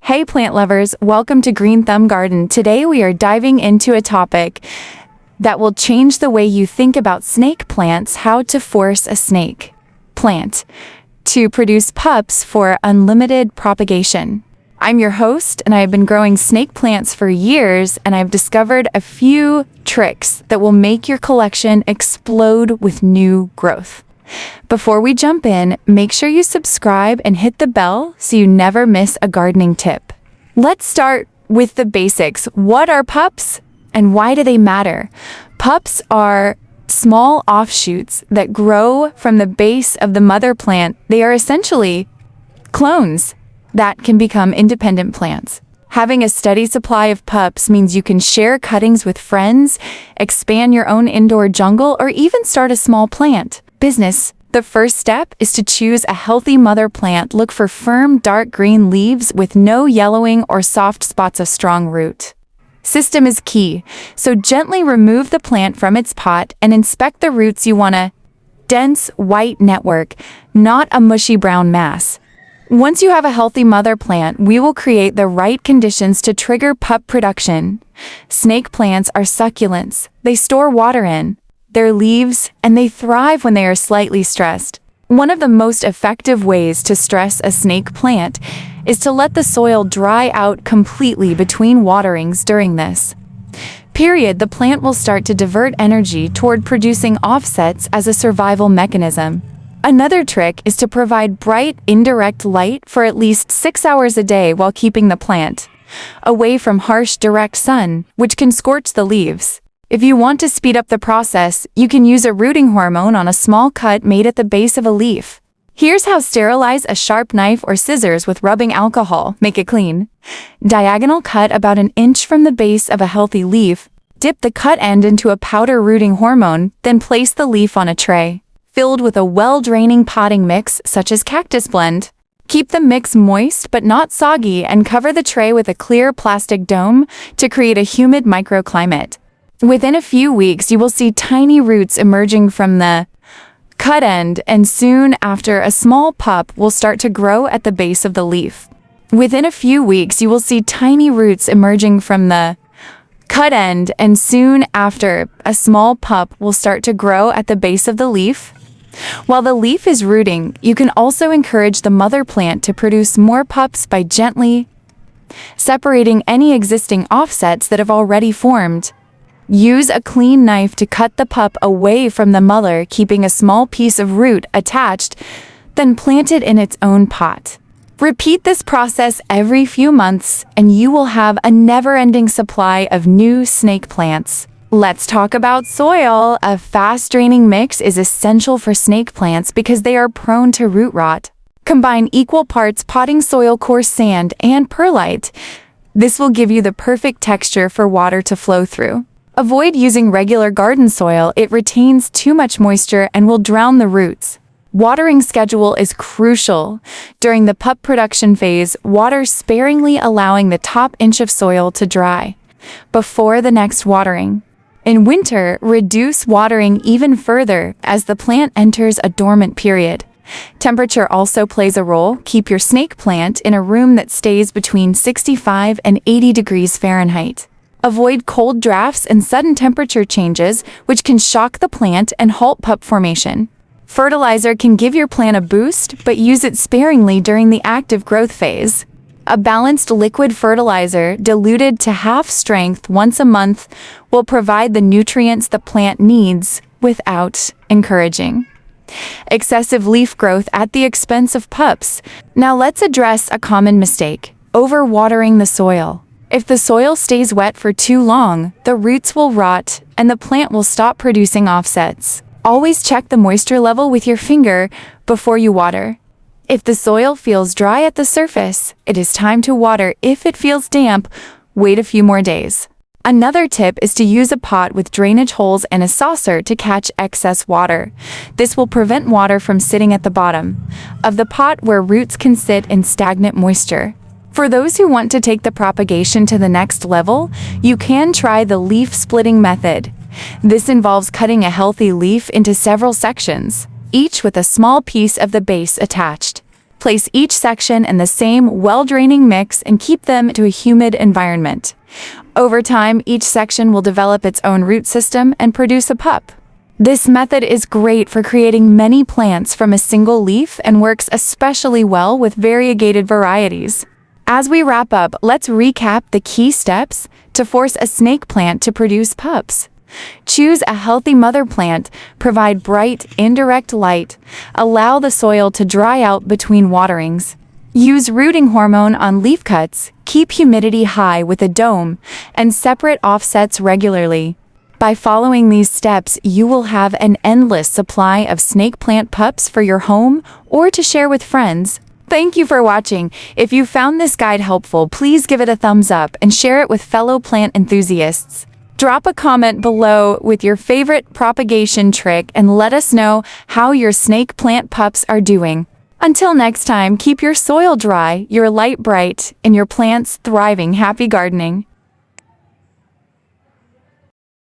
Hey plant lovers, welcome to Green Thumb Garden. Today we are diving into a topic that will change the way you think about snake plants, how to force a snake plant to produce pups for unlimited propagation. I'm your host, and I have been growing snake plants for years, and I've discovered a few tricks that will make your collection explode with new growth. Before we jump in, make sure you subscribe and hit the bell so you never miss a gardening tip. Let's start with the basics. What are pups and why do they matter? Pups are small offshoots that grow from the base of the mother plant. They are essentially clones that can become independent plants. Having a steady supply of pups means you can share cuttings with friends, expand your own indoor jungle, or even start a small plant business. The first step is to choose a healthy mother plant. Look for firm, dark green leaves with no yellowing or soft spots of strong root. System is key, so gently remove the plant from its pot and inspect the roots. You want a dense white network, not a mushy brown mass. Once you have a healthy mother plant, we will create the right conditions to trigger pup production. Snake plants are succulents. They store water in their leaves, and they thrive when they are slightly stressed. One of the most effective ways to stress a snake plant is to let the soil dry out completely between waterings. During this period, the plant will start to divert energy toward producing offsets as a survival mechanism. Another trick is to provide bright, indirect light for at least 6 hours a day while keeping the plant away from harsh, direct sun, which can scorch the leaves. If you want to speed up the process, you can use a rooting hormone on a small cut made at the base of a leaf. Here's how: sterilize a sharp knife or scissors with rubbing alcohol. Make it clean. Diagonal cut about an inch from the base of a healthy leaf. Dip the cut end into a powder rooting hormone, then place the leaf on a tray filled with a well-draining potting mix such as cactus blend. Keep the mix moist but not soggy and cover the tray with a clear plastic dome to create a humid microclimate. Within a few weeks, you will see tiny roots emerging from the cut end, and soon after, a small pup will start to grow at the base of the leaf. Within a few weeks, you will see tiny roots emerging from the cut end, and soon after, a small pup will start to grow at the base of the leaf. While the leaf is rooting, you can also encourage the mother plant to produce more pups by gently separating any existing offsets that have already formed. Use a clean knife to cut the pup away from the mother, keeping a small piece of root attached, then plant it in its own pot. Repeat this process every few months, and you will have a never-ending supply of new snake plants. Let's talk about soil. A fast-draining mix is essential for snake plants because they are prone to root rot. Combine equal parts potting soil, coarse sand, and perlite. This will give you the perfect texture for water to flow through. Avoid using regular garden soil. It retains too much moisture and will drown the roots. Watering schedule is crucial. During the pup production phase, water sparingly, allowing the top inch of soil to dry before the next watering. In winter, reduce watering even further as the plant enters a dormant period. Temperature also plays a role. Keep your snake plant in a room that stays between 65 and 80 degrees Fahrenheit. Avoid cold drafts and sudden temperature changes, which can shock the plant and halt pup formation. Fertilizer can give your plant a boost, but use it sparingly during the active growth phase. A balanced liquid fertilizer, diluted to half strength once a month, will provide the nutrients the plant needs without encouraging excessive leaf growth at the expense of pups. Now let's address a common mistake: overwatering the soil. If the soil stays wet for too long, the roots will rot and the plant will stop producing offsets. Always check the moisture level with your finger before you water. If the soil feels dry at the surface, it is time to water. If it feels damp, wait a few more days. Another tip is to use a pot with drainage holes and a saucer to catch excess water. This will prevent water from sitting at the bottom of the pot where roots can sit in stagnant moisture. For those who want to take the propagation to the next level, you can try the leaf splitting method. This involves cutting a healthy leaf into several sections, each with a small piece of the base attached. Place each section in the same well-draining mix and keep them to a humid environment. Over time, each section will develop its own root system and produce a pup. This method is great for creating many plants from a single leaf and works especially well with variegated varieties. As we wrap up, let's recap the key steps to force a snake plant to produce pups. Choose a healthy mother plant, provide bright, indirect light, allow the soil to dry out between waterings. Use rooting hormone on leaf cuts, keep humidity high with a dome, and separate offsets regularly. By following these steps, you will have an endless supply of snake plant pups for your home or to share with friends. Thank you for watching. If you found this guide helpful, please give it a thumbs up and share it with fellow plant enthusiasts. Drop a comment below with your favorite propagation trick and let us know how your snake plant pups are doing. Until next time, keep your soil dry, your light bright, and your plants thriving. Happy gardening!